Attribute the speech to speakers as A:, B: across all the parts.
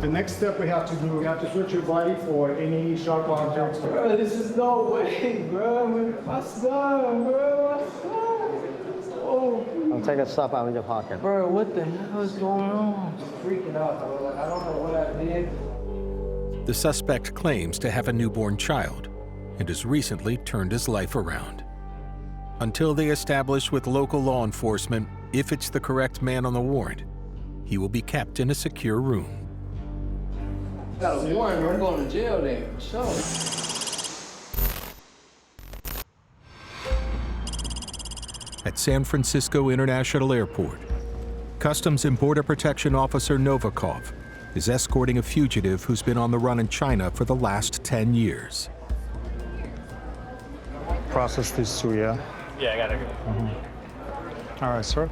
A: The next step we have to do, we have to search your body for any sharp objects.
B: Bro, this is no way, bro. My son, bro. My son. Oh.
C: I'll take a stuff out of your pocket.
B: Bro, what the hell is going on? I'm freaking out, bro. Like, I don't know what I did.
D: The suspect claims to have a newborn child and has recently turned his life around. Until they establish with local law enforcement if it's the correct man on the warrant, he will be kept in a secure room.
B: Got a warrant, we're going to jail then, for sure.
D: At San Francisco International Airport, Customs and Border Protection Officer Novikov is escorting a fugitive who's been on the run in China for the last 10 years.
A: Process this too, yeah?
E: Yeah, I got it.
A: All right, sir.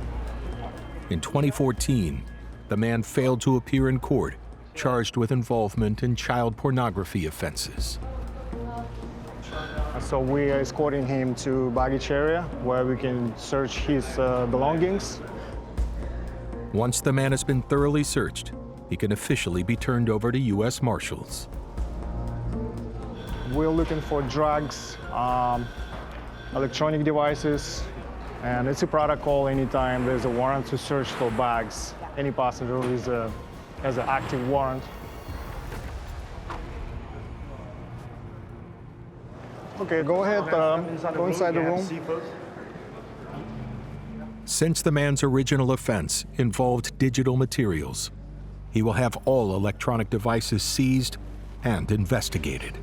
D: In 2014, the man failed to appear in court, charged with involvement in child pornography offenses.
A: So we are escorting him to baggage area where we can search his belongings.
D: Once the man has been thoroughly searched, he can officially be turned over to U.S. Marshals.
A: We're looking for drugs, electronic devices, and it's a protocol anytime there's a warrant to search for bags. Any passenger has an active warrant. Okay, go ahead, go inside the room.
D: Since the man's original offense involved digital materials, he will have all electronic devices seized and investigated.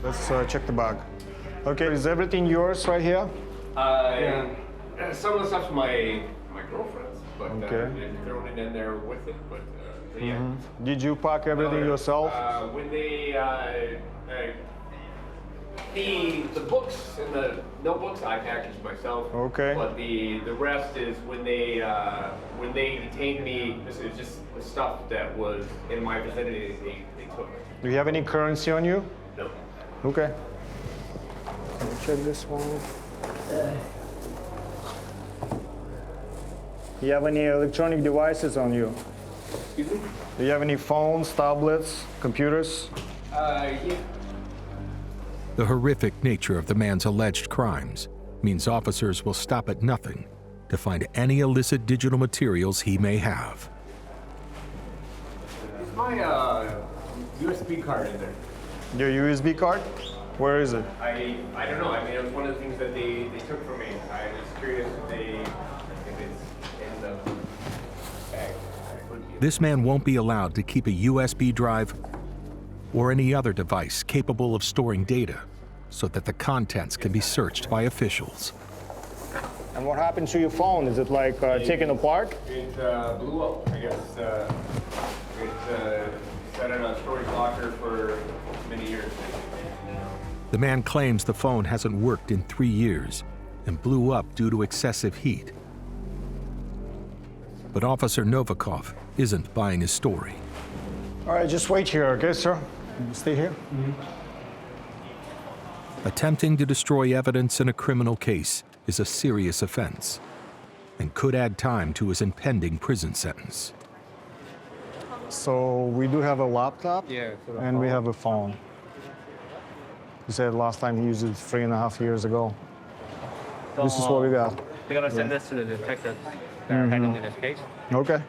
A: Let's check the bag. Okay, is everything yours right here?
E: Some of the stuff's my girlfriend's, but
A: Okay.
E: thrown it in there with it. But yeah.
A: Did you pack everything yourself?
E: When they the books and the notebooks I packaged myself.
A: Okay.
E: But the rest is when they detained me. This is just the stuff that was in my vicinity. They took.
A: Do you have any currency on you?
E: No.
A: Okay. Check this one. Do you have any electronic devices on you?
E: Excuse me?
A: Do you have any phones, tablets, computers?
E: Yeah.
D: The horrific nature of the man's alleged crimes means officers will stop at nothing to find any illicit digital materials he may have.
E: Is my USB card in there?
A: Your USB card? Where is it?
E: I don't know. I mean, it was one of the things that they took from me. I was curious if it's in the bag.
D: This man won't be allowed to keep a USB drive or any other device capable of storing data so that the contents can be searched by officials.
A: And what happened to your phone? Is it like taken apart?
E: It blew up, I guess. It sat in a storage locker for many years.
D: The man claims the phone hasn't worked in 3 years and blew up due to excessive heat. But Officer Novikov isn't buying his story.
A: All right, just wait here, okay, sir? Stay here.
D: Attempting to destroy evidence in a criminal case is a serious offense and could add time to his impending prison sentence.
A: So we do have a laptop and we have a phone. He said last time he used it 3.5 years ago. This is what we got.
F: We're gonna send this to the detectives that are handling this case.
A: Okay.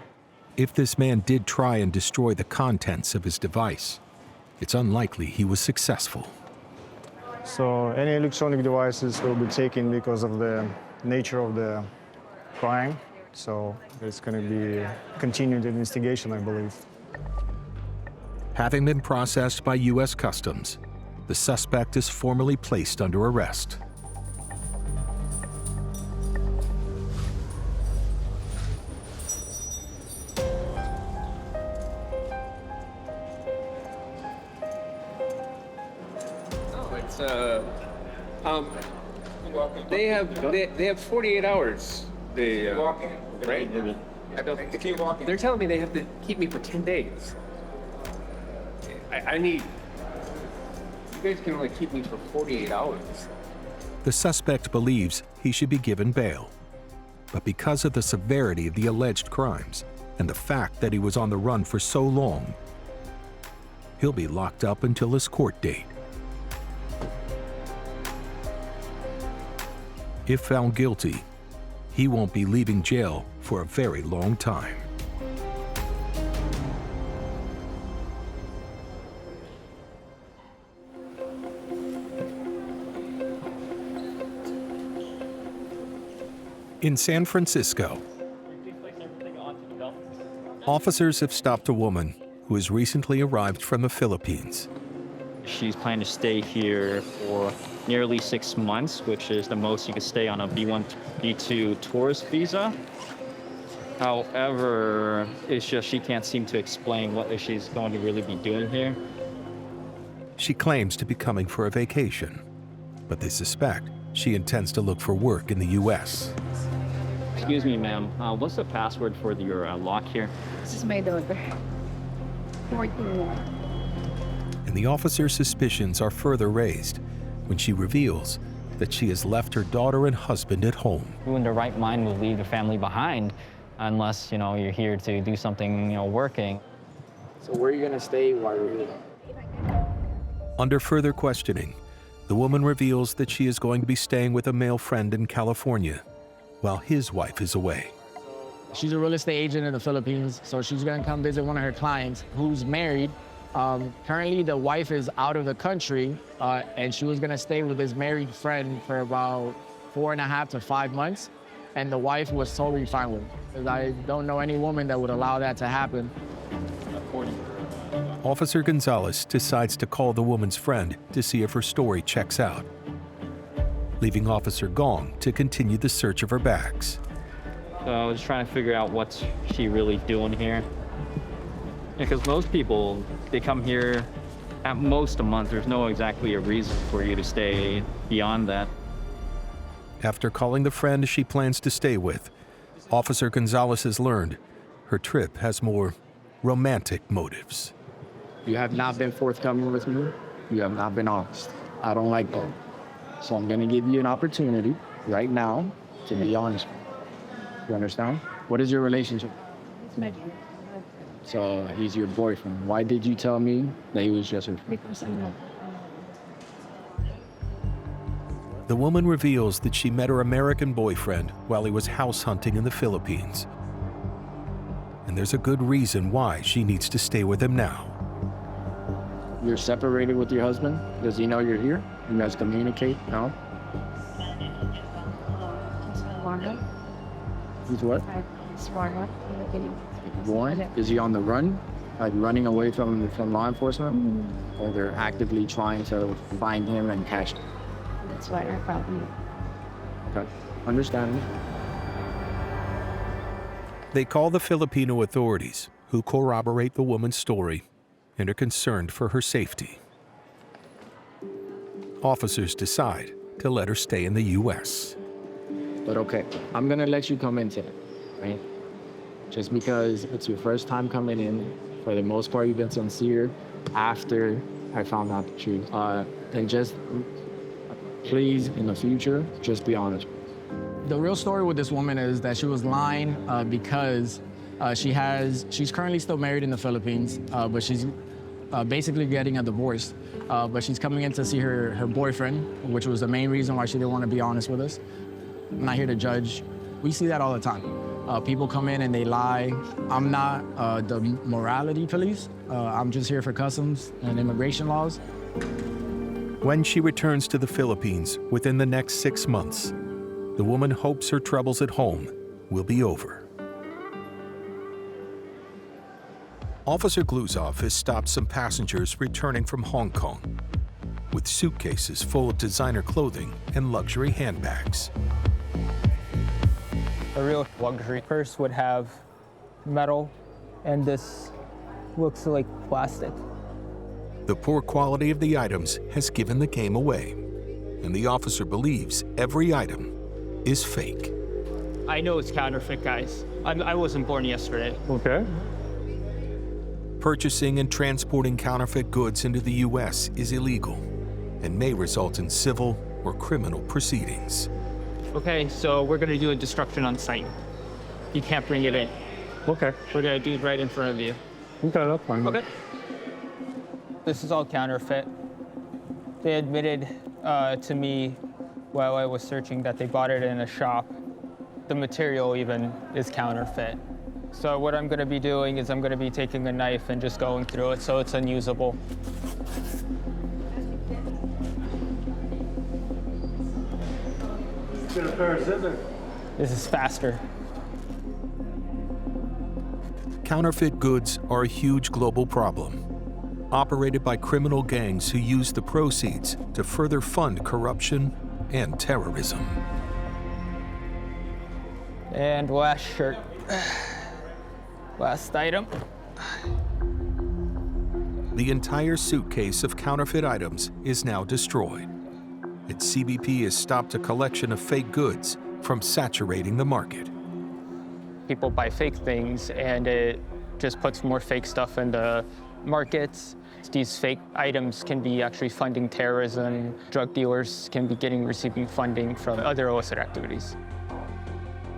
D: If this man did try and destroy the contents of his device, it's unlikely he was successful.
A: So any electronic devices will be taken because of the nature of the crime. So it's going to be a continued investigation, I believe.
D: Having been processed by U.S. Customs, the suspect is formally placed under arrest.
E: They have 48 hours. Right? They're telling me they have to keep me for 10 days. I need. You guys can only keep me for 48 hours.
D: The suspect believes he should be given bail. But because of the severity of the alleged crimes and the fact that he was on the run for so long, He'll be locked up until his court date. If found guilty, he won't be leaving jail for a very long time. In San Francisco, officers have stopped a woman who has recently arrived from the Philippines.
G: She's planning to stay here for nearly 6 months, which is the most you can stay on a B1, B2 tourist visa. However, it's just she can't seem to explain what she's going to really be doing here.
D: She claims to be coming for a vacation, but they suspect she intends to look for work in the U.S.
G: Excuse me, ma'am. What's the password for your lock here?
H: This is my daughter. 14.
D: And the officer's suspicions are further raised when she reveals that she has left her daughter and husband at home.
G: Who in their right mind would leave their family behind unless, you're here to do something, working?
B: So where are you gonna stay while you're here?
D: Under further questioning, the woman reveals that she is going to be staying with a male friend in California while his wife is away.
I: She's a real estate agent in the Philippines, so she's gonna come visit one of her clients who's married. Currently, the wife is out of the country, and she was gonna stay with his married friend for about 4.5 to 5 months, and the wife was totally fine with it. 'Cause I don't know any woman that would allow that to happen.
D: Officer Gonzalez decides to call the woman's friend to see if her story checks out, leaving Officer Gong to continue the search of her bags.
G: So I was trying to figure out what's she really doing here. Because most people, they come here at most a month. There's no exactly a reason for you to stay beyond that.
D: After calling the friend she plans to stay with, Officer Gonzalez has learned her trip has more romantic motives.
I: You have not been forthcoming with me. You have not been honest. I don't like that. So I'm gonna give you an opportunity right now to be honest. You understand? What is your relationship?
H: It's my daughter.
I: So he's your boyfriend. Why did you tell me that he was just your friend?
H: Because I'm not.
D: The woman reveals that she met her American boyfriend while he was house hunting in the Philippines. And there's a good reason why she needs to stay with him now.
I: You're separated with your husband? Does he know you're here? You guys communicate? No?
H: Warren.
I: He's what?
H: It's Warren.
I: Warren? Is he on the run? Like running away from law enforcement?
H: Mm-hmm.
I: Or they're actively trying to find him and catch him?
H: That's why I found him.
I: Okay. Understand.
D: They call the Filipino authorities, who corroborate the woman's story and are concerned for her safety. Officers decide to let her stay in the U.S.
I: But okay, I'm gonna let you come in today, right? Just because it's your first time coming in. For the most part, you've been sincere after I found out the truth. And just, please, in the future, just be honest. The real story with this woman is that she was lying because she's currently still married in the Philippines, but she's basically getting a divorce. But she's coming in to see her boyfriend, which was the main reason why she didn't want to be honest with us. I'm not here to judge. We see that all the time. People come in and they lie. I'm not the morality police. I'm just here for customs and immigration laws.
D: When she returns to the Philippines within the next 6 months, the woman hopes her troubles at home will be over. Officer Gluzov has stopped some passengers returning from Hong Kong with suitcases full of designer clothing and luxury handbags.
J: A real luxury purse would have metal, and this looks like plastic.
D: The poor quality of the items has given the game away, and the officer believes every item is fake.
F: I know it's counterfeit, guys. I wasn't born yesterday.
B: Okay.
D: Purchasing and transporting counterfeit goods into the U.S. is illegal and may result in civil or criminal proceedings.
F: Okay, so we're gonna do a destruction on site. You can't bring it in.
B: Okay.
F: We're gonna do it right in front of you.
B: Okay, that's fine.
F: Okay.
J: This is all counterfeit. They admitted to me while I was searching that they bought it in a shop. The material even is counterfeit. So what I'm gonna be doing is I'm gonna be taking a knife and just going through it so it's unusable.
B: Get a pair of scissors.
J: This is faster.
D: Counterfeit goods are a huge global problem, operated by criminal gangs who use the proceeds to further fund corruption and terrorism.
J: And last shirt. Last item.
D: The entire suitcase of counterfeit items is now destroyed. Its CBP has stopped a collection of fake goods from saturating the market.
J: People buy fake things and it just puts more fake stuff in the markets. These fake items can be actually funding terrorism. Drug dealers can be receiving funding from other illicit activities.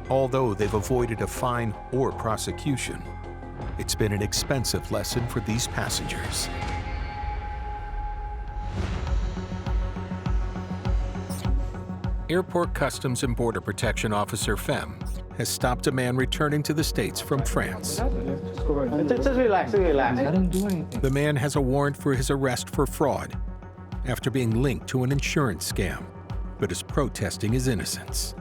D: Although they've avoided a fine or prosecution, it's been an expensive lesson for these passengers. Airport Customs and Border Protection Officer Fem has stopped a man returning to the States from France.
C: Just relax, relax.
B: I didn't do anything.
D: The man has a warrant for his arrest for fraud after being linked to an insurance scam, but is protesting his innocence.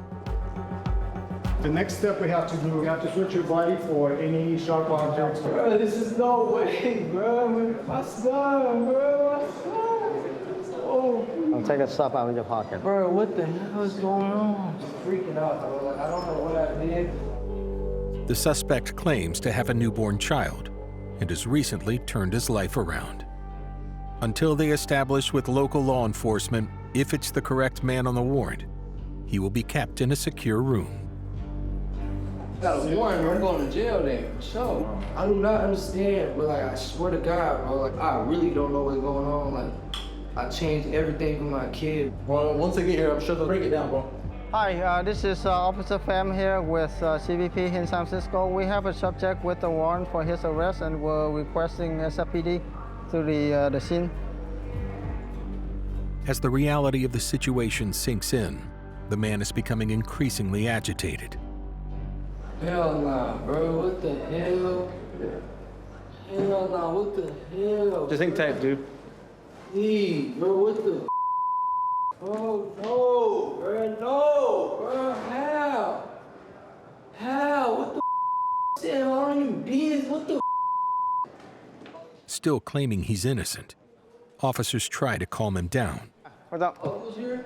A: The next step we have to do, we have to switch your body for any sharp objects.
B: Bro, this is no way, bro. My son, bro. My son. Oh,
C: I'll take a stuff out of your pocket.
B: bro, what the hell is going on? I'm freaking out, bro. Like, I don't know what I did.
D: The suspect claims to have a newborn child and has recently turned his life around. Until they establish with local law enforcement if it's the correct man on the warrant, he will be kept in a secure room.
B: Got a warrant, I'm going to jail then, for sure. I do not understand, but like, I swear to God, bro, like, I really don't know what's going on. Like, I changed everything for my kid.
K: Well, once I get here, I'm sure they'll break it down, bro.
C: Hi, this is Officer Pham here with CBP in San Francisco. We have a subject with a warrant for his arrest and we're requesting SFPD to the scene.
D: As the reality of the situation sinks in, the man is becoming increasingly agitated.
B: Hell nah, bro, what the hell? Hell nah, what the hell?
K: Just hang tight, dude.
B: Please, bro, what the Oh, no, bro, no, bro, how? How? What the Damn, I don't even business, what the
D: Still claiming he's innocent, officers try to calm him down.
C: Hold on.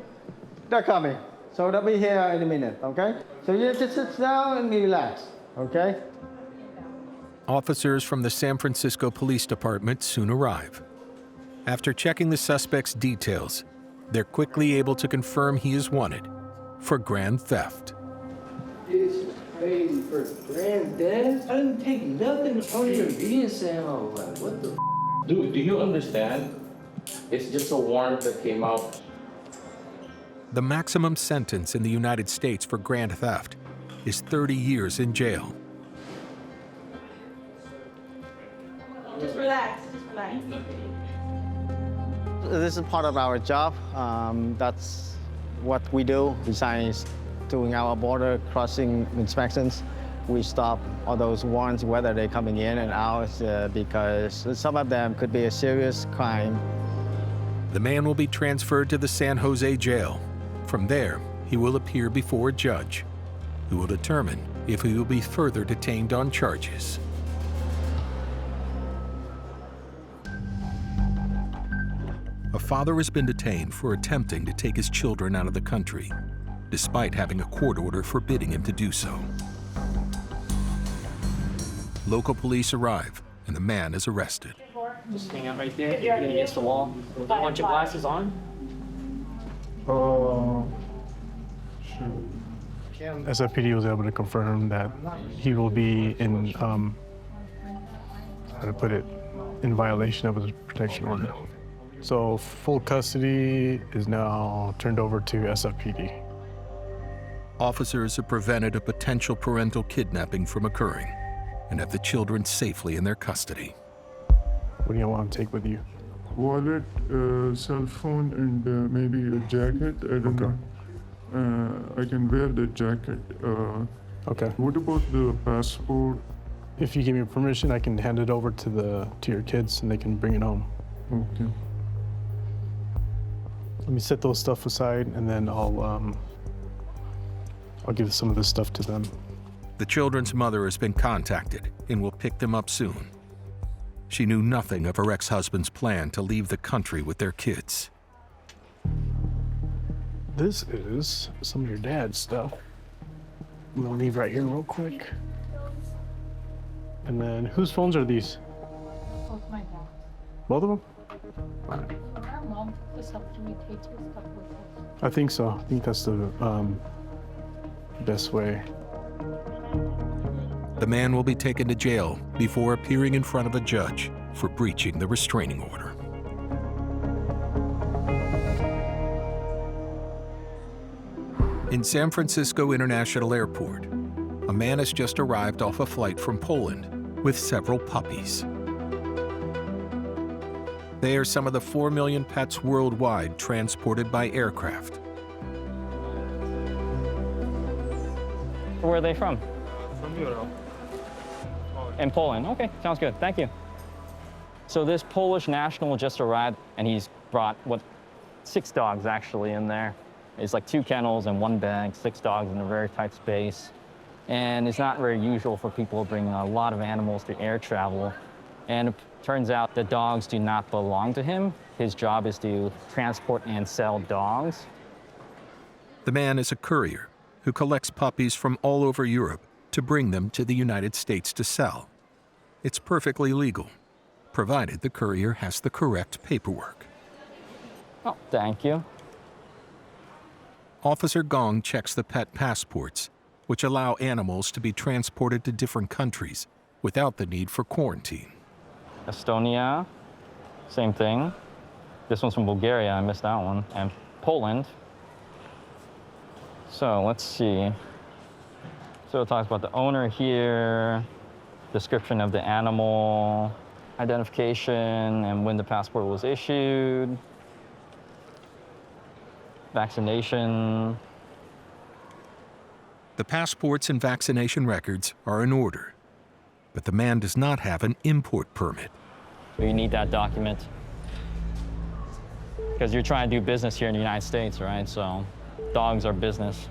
C: They're coming. So they'll be here in a minute, okay? So you just sit down and relax, okay?
D: Officers from the San Francisco Police Department soon arrive. After checking the suspect's details, they're quickly able to confirm he is wanted for grand theft.
B: This is crazy for grand theft. I didn't take nothing from your being saying, oh, like, what the
K: Dude, do you understand? It's just a warrant that came out.
D: The maximum sentence in the United States for grand theft is 30 years in jail.
H: Just relax, just relax.
C: This is part of our job. That's what we do besides doing our border crossing inspections. We stop all those warrants, whether they're coming in and out, because some of them could be a serious crime.
D: The man will be transferred to the San Jose jail. From there, he will appear before a judge, who will determine if he will be further detained on charges. A father has been detained for attempting to take his children out of the country, despite having a court order forbidding him to do so. Local police arrive, and the man is arrested.
F: Just hang out right there, get against the wall. Want your glasses on?
L: SFPD was able to confirm that he will be in, how to put it, in violation of his protection order. So full custody is now turned over to SFPD.
D: Officers have prevented a potential parental kidnapping from occurring and have the children safely in their custody.
L: What do you want to take with you?
M: wallet, cell phone, and maybe a jacket. I don't know. I can wear the jacket.
L: Okay.
M: What about the passport?
L: If you give me permission, I can hand it over to your kids and they can bring it home.
M: Okay.
L: Let me set those stuff aside and then I'll give some of this stuff to them.
D: The children's mother has been contacted and will pick them up soon. She knew nothing of her ex-husband's plan to leave the country with their kids.
L: This is some of your dad's stuff. I'm gonna leave right here real quick. And then, whose phones are these?
N: Both my dad.
L: Both of them?
N: Our mom took this up to me, takes this stuff with us.
L: I think so. I think that's the best way.
D: The man will be taken to jail before appearing in front of a judge for breaching the restraining order. In San Francisco International Airport, a man has just arrived off a flight from Poland with several puppies. They are some of the 4 million pets worldwide transported by aircraft.
G: Where are they from?
L: From Europe.
G: In Poland. Okay, sounds good. Thank you. So this Polish national just arrived, and he's brought 6 dogs actually in there. It's like 2 kennels and 1 bag, 6 dogs in a very tight space. And it's not very usual for people to bring a lot of animals to air travel. And it turns out the dogs do not belong to him. His job is to transport and sell dogs.
D: The man is a courier who collects puppies from all over Europe to bring them to the United States to sell. It's perfectly legal, provided the courier has the correct paperwork.
G: Oh, thank you.
D: Officer Gong checks the pet passports, which allow animals to be transported to different countries without the need for quarantine.
G: Estonia, same thing. This one's from Bulgaria, I missed that one. And Poland. So let's see. So it talks about the owner here, description of the animal, identification, and when the passport was issued, vaccination.
D: The passports and vaccination records are in order, but the man does not have an import permit.
G: So you need that document because you're trying to do business here in the United States, right? So dogs are business.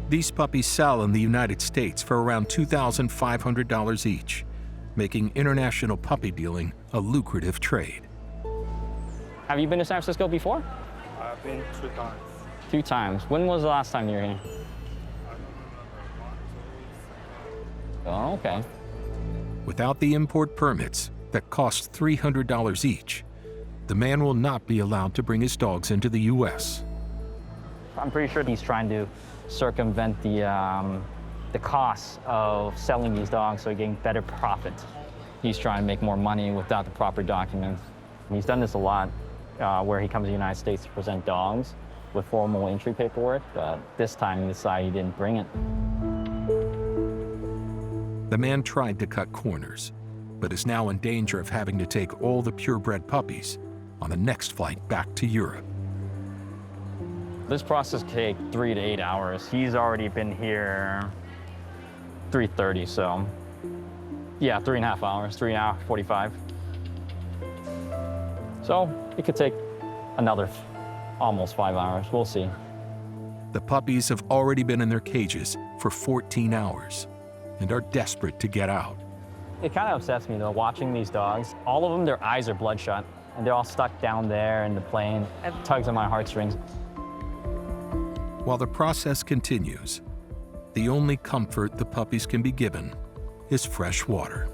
D: These puppies sell in the United States for around $2,500 each, making international puppy dealing a lucrative trade.
G: Have you been to San Francisco before?
L: I've been 2 times.
G: 2 times. When was the last time you were here? Oh, okay.
D: Without the import permits that cost $300 each, the man will not be allowed to bring his dogs into the U.S.
G: I'm pretty sure he's trying to circumvent the costs of selling these dogs so he's getting better profit. He's trying to make more money without the proper documents. He's done this a lot where he comes to the United States to present dogs with formal entry paperwork, but this time he decided he didn't bring it.
D: The man tried to cut corners, but is now in danger of having to take all the purebred puppies on the next flight back to Europe.
G: This process could take 3 to 8 hours. He's already been here 3:30, so yeah, 3.5 hours, 3 hours, 45. So it could take another almost 5 hours. We'll see.
D: The puppies have already been in their cages for 14 hours and are desperate to get out.
G: It kind of upsets me though, watching these dogs. All of them, their eyes are bloodshot, and they're all stuck down there in the plane. It tugs on my heartstrings.
D: While the process continues, the only comfort the puppies can be given is fresh water.